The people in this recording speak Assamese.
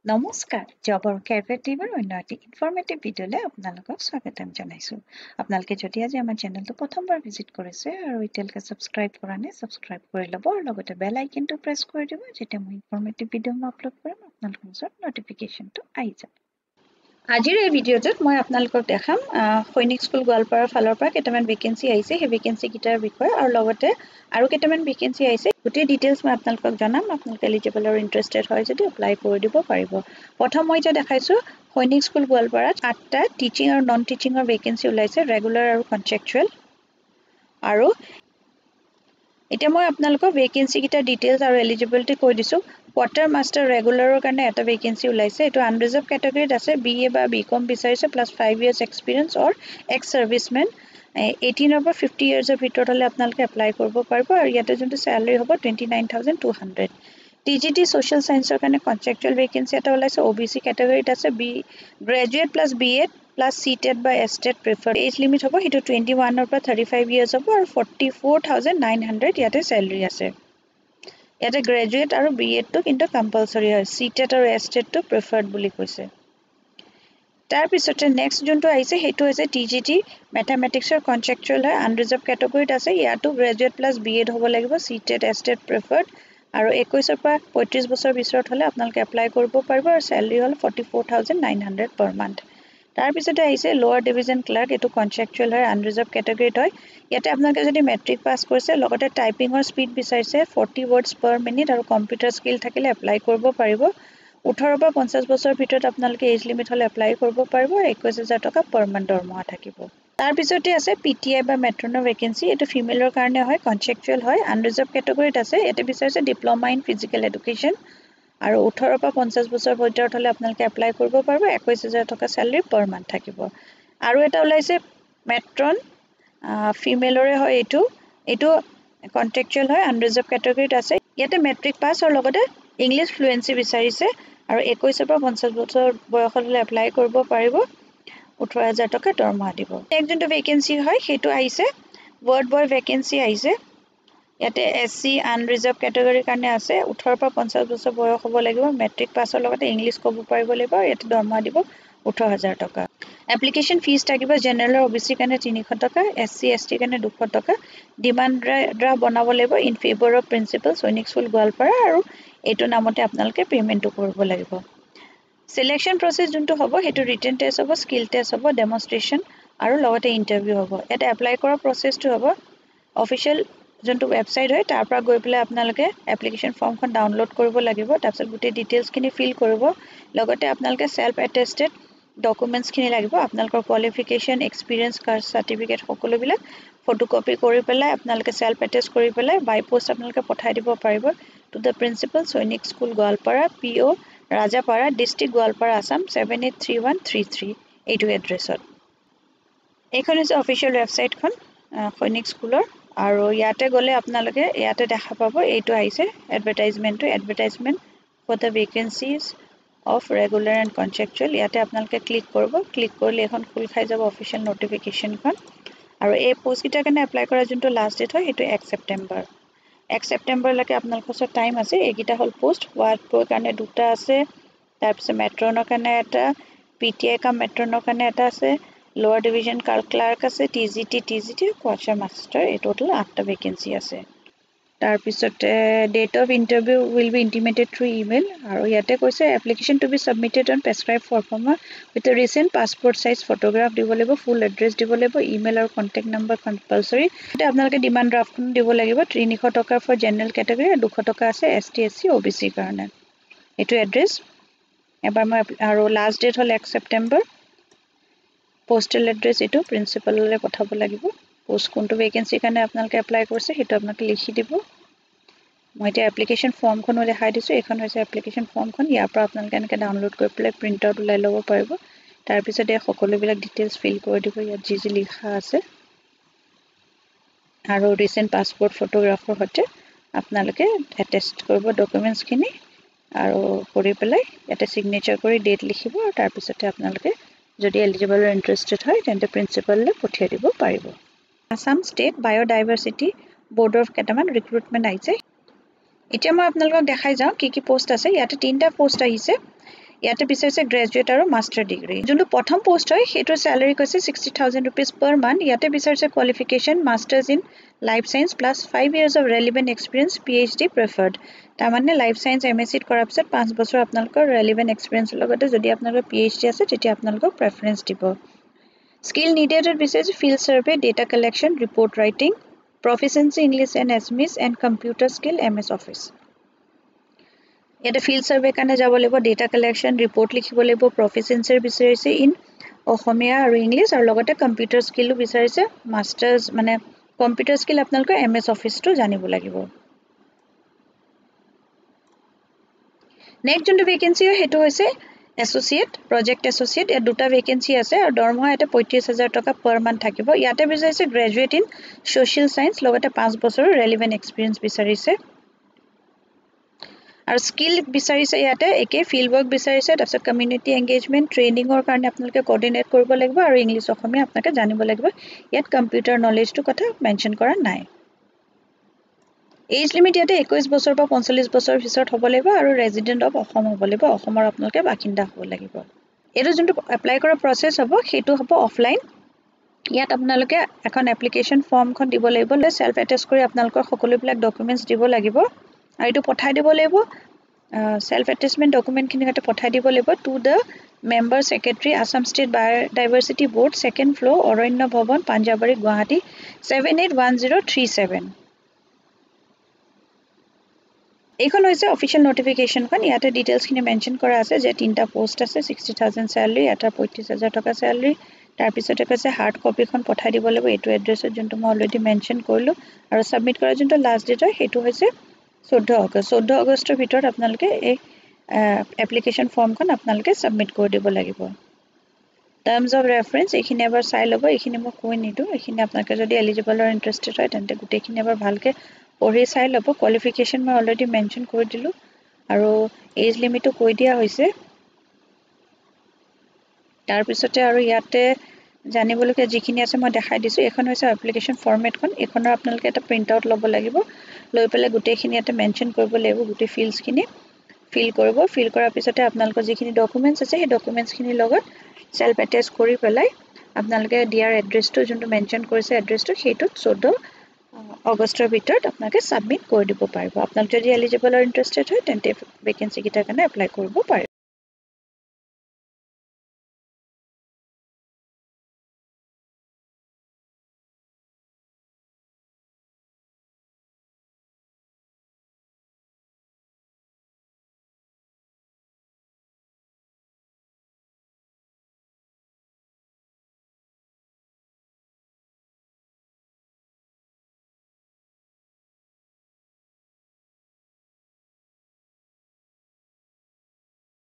নমস্কাৰ জবৰ কেয়াৰটেকৰ অন্য এটি ইনফৰমেটিভ ভিডিঅ'লৈ আপোনালোকক স্বাগতম জনাইছোঁ আপোনালোকে যদি আজি আমাৰ চেনেলটো প্ৰথমবাৰ ভিজিট কৰিছে আৰু এতিয়ালৈকে ছাবস্ক্ৰাইব কৰা নাই ছাবস্ক্ৰাইব কৰি ল'ব আৰু লগতে বেল আইকনটো প্ৰেছ কৰি দিব যেতিয়া মই ইনফৰমেটিভ ভিডিঅ' আপলোড কৰিম আপোনালোকৰ ওচৰত নটিফিকেশ্যনটো আহি যাব আজিৰ এই ভিডিঅ'টোত মই আপোনালোকক দেখাম সৈনিক স্কুল গোৱালপাৰাৰ ফালৰ পৰা কেইটামান ভেকেন্সি আহিছে সেই ভেকেন্সি কেইটাৰ বিষয়ে আৰু লগতে আৰু কেইটামান ভেকেন্সি আহিছে গোটেই ডিটেইলছ মই আপোনালোকক জনাম আপোনালোকে এলিজিবল আৰু ইন্টাৰেষ্টেড হয় যদি এপ্লাই কৰি দিব পাৰিব প্ৰথম মই এতিয়া দেখাইছো সৈনিক স্কুল গোৱালপাৰাত 8টা টিচিং আৰু নন টিচিংৰ ভেকেন্সি ওলাইছে ৰেগুলাৰ আৰু কন্ট্ৰেকচুৱেল আৰু এতিয়া মই আপোনালোকক ভেকেন্সি কেইটা ডিটেইলছ আৰু এলিজিবিলিটি কৈ দিছো কোৱাৰ্টাৰ মাষ্টাৰ ৰেগুলাৰৰ কাৰণে এটা ভেকেন্সি ওলাইছে এটো আনৰিজাৰ্ভ ক্যাটাগৰীত আছে বিএ বা বিকম বিচাৰিছে প্লাস 5 ইয়াৰ্স এক্সপেৰিয়েন্স অৰ এক্স সাৰ্ভিসমেন 18 অৰ 50 ইয়াৰ্সৰ ভিতৰত হলে আপোনালোকে এপ্লাই কৰিব পাৰিব আৰু ইয়াতে যোনটো স্যালাৰি হ'ব 29200 টিজিটি সোশ্যাল সায়েন্সৰ কাৰণে কন্ট্ৰাকচুৱেল ভেকেন্সি এটা ওলাইছে ওবিসি ক্যাটাগৰীত আছে B graduate plus BEd plus CTET বা এসটেট প্ৰিফাৰ্ড এজ লিমিট হ'ব হিটো 21 অৰ পৰা 35 ইয়াৰ্স হ'ব আৰু 44900 ইয়াতে স্যালাৰি আছে ইয়াতে গ্ৰেজুৱেট আৰু বিএড টো কিন্তু কম্পালসৰি হয় সিটেট আৰু এসটেট টো প্ৰিফাৰ্ড বুলি কৈছে তাৰ পিছতে নেক্সট যোনটো আহিছে হেতু হৈছে টিজিটি ম্যাথমেটিক্সৰ কন্ট্ৰাকচুৱেল হয় আনৰিজাৰ্ভ ক্যাটাগৰীত আছে ইয়াতো গ্ৰেজুৱেট প্লাস বিএড হ'ব লাগিব সিটেট এসটেট প্ৰিফাৰ্ড আৰু 21 ৰ পৰা 35 বছৰ ভিতৰত হলে আপোনালোকে এপ্লাই কৰিব পাৰিব আৰু স্যালাৰি হল 44900 পাৰ মান্থ তাৰ পিছতে আহিছে লোৱাৰ ডিভিজন ক্লাৰ্ক এটো কন্ট্ৰাকচুৱেল হয় আনৰিজাৰ্ভ ক্যাটাগৰীত হয় ইয়াতে আপোনালোকে যদি মেট্ৰিক পাস কৰিছে লগতে টাইপিংৰ স্পীড বিচাৰিছে 40 ওয়াৰ্ডছ পাৰ মিনিট আৰু কম্পিউটাৰ স্কিল থাকিলে এপ্লাই কৰিব পাৰিব 18 পৰা 50 বছৰ ভিতৰত আপোনালোকে এজ লিমিট হলে এপ্লাই কৰিব পাৰিব 21000 টকা পাৰ মান্থ দৰমহা থাকিব তাৰ পিছতে আছে পিটিআই বা মেট্ৰনৰ ভেকেন্সি এটো ফিমেলৰ কাৰণে হয় কন্ট্ৰাকচুৱেল হয় আনৰিজাৰ্ভ ক্যাটাগৰীত আছে এতে বিচাৰিছে ডিপ্লোমা ইন ফিজিক্যাল এডুকেশ্যন আৰু 18 পৰা 50 বছৰ ভিতৰত হলে আপোনালোকে এপ্লাই কৰিব পাৰিব 21000 টকা স্যালাৰি পাৰ মান্থ থাকিব আৰু এটা ওলাইছে মেট্ৰন ফিমেলৰে হয় এটো কন্ট্ৰাকচুৱেল হয় আনৰিজাৰ্ভ ক্যাটাগৰীত আছে ইয়াতে মেট্ৰিক পাস আৰু লগতে ইংলিশ ফ্লুয়েন্সি বিচাৰিছে আৰু 21 পৰা 50 বছৰ বয়সলৈ এপ্লাই কৰিব পাৰিব 18000 টকা দৰমহা দিব নেক্সট যোনটো ভেকেন্সি হয় হেতু আহিছে ওয়াৰ্ড বয় ভেকেন্সি আহিছে ইয়াতে এসসি আনৰিজাৰ্ভ ক্যাটাগৰীৰ কাৰণে আছে 18 পৰা 50 বছৰ বয়স হ'ব লাগিব মেট্ৰিক পাছৰ লগতে ইংলিশ ক'ব পাৰিব লাগিব আৰু ইয়াতে দৰমহা দিব 18000 টকা এপ্লিকেশন ফিস থাকিব জেনাৰেল আৰু ওবিসি কাৰণে 300 টকা এসসি এসটি কাৰণে 200 টকা ডিমান্ড ড্ৰাফট বনাব লাগিব ইন ফেভৰ অফ প্ৰিন্সিপাল সৈনিক স্কুল গোৱালপাৰা আৰু এটো নামতে আপোনালোকে পেমেন্টটো কৰিব লাগিব সিলেকশন প্ৰসেস যোনটো হ'ব হেতু ৰিটেন টেষ্ট হ'ব স্কিল টেষ্ট হ'ব ডেমনস্ট্ৰেচন আৰু লগতে ইন্টাৰভিউ হ'ব এটা এপ্লাই কৰা প্ৰসেসটো হ'ব অফিশিয়াল যোনটো ওয়েবসাইট হয় তাৰ পৰা গৈ পেলাই আপোনালোকে এপ্লিকেশন ফৰ্মখন ডাউনলোড কৰিব লাগিব তাৰপিছত গোটেই ডিটেইলছ খিনি ফিল কৰিব লগতে আপোনালোকে সেলফ এটেস্টেড ডকুমেন্টছ খিনি লাগিব আপোনালোকৰ কোৱালিফিকেশন এক্সপেৰিয়েন্স কাষ্ট সাৰ্টিফিকেট সকলোবিলাক ফটোকপি কৰি পেলাই আপোনালোকে সেলফ এটেস্ট কৰি পেলাই বাই পোষ্ট আপোনালোকে পঠাই দিব পাৰিব টু দা প্ৰিন্সিপাল সৈনিক স্কুল গোৱালপাৰা পিও ৰাজাপাৰা ডিস্ট্ৰিক্ট গোৱালপাৰা আসাম 783133 এইটো এড্ৰেছত এইখন হৈছে অফিশিয়াল ওয়েবসাইটখন সৈনিক স্কুলৰ আৰু ইয়াতে গলে আপোনালোকে ইয়াতে দেখা পাব এইটো আহিছে advertisement for the vacancies of regular and contractual ইয়াতে আপোনালোকে ক্লিক কৰিব ক্লিক কৰিলে এখন খুল খাই যাব অফিশিয়াল নোটিফিকেশনখন আৰু এই পোষ্ট কিটাৰ কাৰণে এপ্লাই কৰা যোনটো লাষ্ট ডেট হয় হেতু 1 সেপ্টেম্বৰ লৈকে আপোনালোকৰ ওচৰত টাইম আছে এইকিটা হল পোষ্ট ওয়াৰ্ড বয়ৰ কাৰণে দুটা আছে তাৰ পিছত মেট্ৰনৰ কাৰণে এটা পিটিআই কাম মেট্ৰনৰ কাৰণে এটা আছে লোৱাৰ ডিভিজন ক্লাৰ্ক আছে টিজিটি কোৱাৰ্টাৰ মাষ্টাৰ এই টোটাল 8টা ভেকেন্সি আছে তাৰ পিছতে date of interview will be intimated through email আৰু ইয়াতে কৈছে application to be submitted on prescribe format with a recent passport size photograph দিব লাগিব ফুল এড্ৰেছ দিব লাগিব ইমেইল আৰু কন্টাক্ট নম্বৰ কম্পালসৰি এটা আপোনালোকে ডিমান্ড ড্ৰাফটখন দিব লাগিব 300 টকা ফৰ জেনাৰেল ক্যাটাগৰী আৰু 200 টকা আছে এসটি এসসি ওবিসি কাৰণে এটো এড্ৰেছ এবাৰ মই আৰু লাষ্ট ডেট হল 1 সেপ্টেম্বৰ পোস্টেল এড্ৰেছ এটো প্ৰিন্সিপাললৈ পঠাব লাগিব পোষ্ট কোনটো ভেকেন্সি কাৰণে আপোনালোকে এপ্লাই কৰিছে হেতু আপোনালোকে লিখি দিব মই এতিয়া এপ্লিকেশন ফৰ্মখনো দেখাই দিছো এখন হৈছে এপ্লিকেশন ফৰ্মখন ইয়াৰ পৰা আপোনালোকে এনেকৈ ডাউনলোড কৰি পেলাই প্ৰিন্ট আউট উলাই ল'ব পাৰিব তাৰ পিছত এই সকলোবিলাক ডিটেইলছ ফিল কৰি দিব ইয়াত যি লিখা আছে আৰু ৰিসেন্ট পাসপোৰ্ট ফটোগ্ৰাফৰ হতে আপোনালোকে এটেষ্ট কৰিব ডকুমেন্টছ খিনি আৰু কৰি পেলাই ইয়াতে সিগনেচাৰ কৰি ডেট লিখিব আৰু তাৰ পিছতে আপোনালোকে যদি এলিজিবল আৰু ইন্টাৰেষ্টেড হয় তেন্তে প্ৰিন্সিপাললৈ পঠিয়াই দিব পাৰিব আসাম ষ্টেট বায়োডাইভাৰ্চিটি বোৰ্ডৰ কেটামান ৰিক্ৰুটমেন্ট আহিছে এতিয়া মই আপোনালোকক দেখাই যাওঁ কি পোষ্ট আছে ইয়াতে 3টা পোষ্ট আহিছে ইয়াতে বিচাৰিছে গ্ৰেজুৱেট আৰু মাষ্টাৰ ডিগ্ৰী যোনটো প্ৰথম পোষ্ট হয় সেইটো স্যালাৰি কৈছে 60000 rupees per month ইয়াতে বিচাৰিছে qualification masters in life science plus 5 years of relevant experience PhD preferred তাৰ মানে লাইফ সায়েন্স MSc কৰাৰ পিছত 5 বছৰ আপোনালোকৰ relevant experience লগতে যদি আপোনালোকৰ PhD আছে তেতিয়া আপোনালোকক প্ৰেফাৰেন্স দিব skill needed বিচাৰিছে field survey data collection report writing proficiency English and Assamese and computer skill MS Office ইয়াতে field survey কাৰণে যাব লাগিব data collection report লিখিব লাগিব proficiency বিচাৰিছে in অসমীয়া আৰু ইংলিশ আৰু লগতে কম্পিউটাৰ স্কিলও বিচাৰিছে মাষ্টাৰ্স মানে কম্পিউটাৰ স্কিল আপোনালোকৰ MS Office টো জানিব লাগিব নেক্সট যোনটো ভ্যাকেন্সি হয় হেতু হৈছে এসোসিয়েট প্ৰজেক্ট এসোসিয়েট এ দুটা ভ্যাকেন্সি আছে আৰু দৰমহা এটা 35000 টকা পাৰ মান্থ থাকিব ইয়াতে বিচাৰিছে গ্ৰেজুৱেট ইন সোশ্যাল সায়েন্স লগতে 5 বছৰৰ ৰেলেভেন্ট এক্সপেৰিয়েন্স বিচাৰিছে আৰু স্কিল বিচাৰিছে ইয়াতে একে ফিল্ড ওয়াৰ্ক বিচাৰিছে তাৰপিছত কমিউনিটি এংগেজমেন্ট ট্ৰেইনিংৰ কাৰণে আপোনালোকে কোঅৰ্ডিনেট কৰিব লাগিব আৰু ইংলিশ অসমীয়া আপোনালোকে জানিব লাগিব ইয়াত কম্পিউটাৰ নলেজটো কথা মেনশন কৰা নাই এজ লিমিট ইয়াতে 21 বছৰ পৰা 45 বছৰ ভিতৰত হ'ব লাগিব আৰু ৰেজিডেন্ট অফ অসম হ'ব লাগিব অসমৰ আপোনালোকে বাসিন্দা হ'ব লাগিব এটো যোনটো এপ্লাই কৰা প্ৰসেস হ'ব হেতু হ'ব অফলাইন ইয়াত আপোনালোকে এখন এপ্লিকেশন ফৰ্মখন দিব লাগিব সেলফ এটেচ কৰি আপোনালোকৰ সকলোবিলাক ডকুমেন্টস দিব লাগিব আৰু এটো পঠাই দিব লাগিব সেলফ এটেচমেন্ট ডকুমেন্ট খিনি গতে পঠাই দিব লাগিব to the member secretary Assam state biodiversity board second floor Aranya Bhawan Panjabari Guwahati 781037 এইখন হৈছে অফিশিয়াল নোটিফিকেশনখন ইয়াতে ডিটেইলছ খিনি মেনশন কৰা আছে যে তিনটা পোষ্ট আছে 60000 স্যালাৰি এটা 35000 টকা স্যালাৰি তাৰ পিছতে কৈছে হাৰ্ড কপিখন পঠাই দিব লাগিব এটো এড্ৰেছত যোনটো মই অলৰেডি মেনশন কৰিলো আৰু সাবমিট কৰা যোনটো লাষ্ট ডেট হয় হেতু হৈছে 14 আগষ্টৰ ভিতৰত আপোনালোকে এই এপ্লিকেশন ফৰ্মখন আপোনালোকে সাবমিট কৰি দিব লাগিব টাৰ্মস অফ ৰেফাৰেন্স এইখিনি এবাৰ চাই ল'ব এইখিনি মই কৈ নিদো এইখিনি আপোনালোকে যদি এলিজিবল আৰু ইন্টাৰেষ্টেড হয় তেন্তে গুটেইখিনি এবাৰ ভালকে পঢ়ি চাই ল'ব কোৱালিফিকেশন মই অলৰেডি মেনশন কৰি দিলো আৰু এজ লিমিটটো কৈ দিয়া হৈছে তাৰ পিছতে আৰু ইয়াতে জানিবলগীয়া যিখিনি আছে মই দেখাই দিছো এখন হৈছে এপ্লিকেশন ফৰমেটখন এখনৰ আপোনালোকে এটা প্ৰিন্ট আউট ল'ব লাগিব লৈ পেলাই গুটেইখিনি ইয়াতে মেনশন কৰিব লাগিব গুটেই ফিল্ডছ খিনি ফিল কৰিব ফিল কৰাৰ পিছতে আপোনালোকৰ যিখিনি ডকুমেন্টস আছে সেই ডকুমেন্টস খিনি লগত সেলফ এটেচ কৰি পেলাই আপোনালোকে দিয়াৰ এড্ৰেছটো যোনটো মেনশন কৰিছে এড্ৰেছটো হেতু 14 আগষ্টৰ ভিতৰত আপোনালোকে সাবমিট কৰি দিব পাৰিব আপোনালোক যদি এলিজিবল আৰু ইন্টাৰেষ্টেড হয় তেন্তে ভ্যাকেন্সি কিটাৰ কাৰণে এপ্লাই কৰিব পাৰিব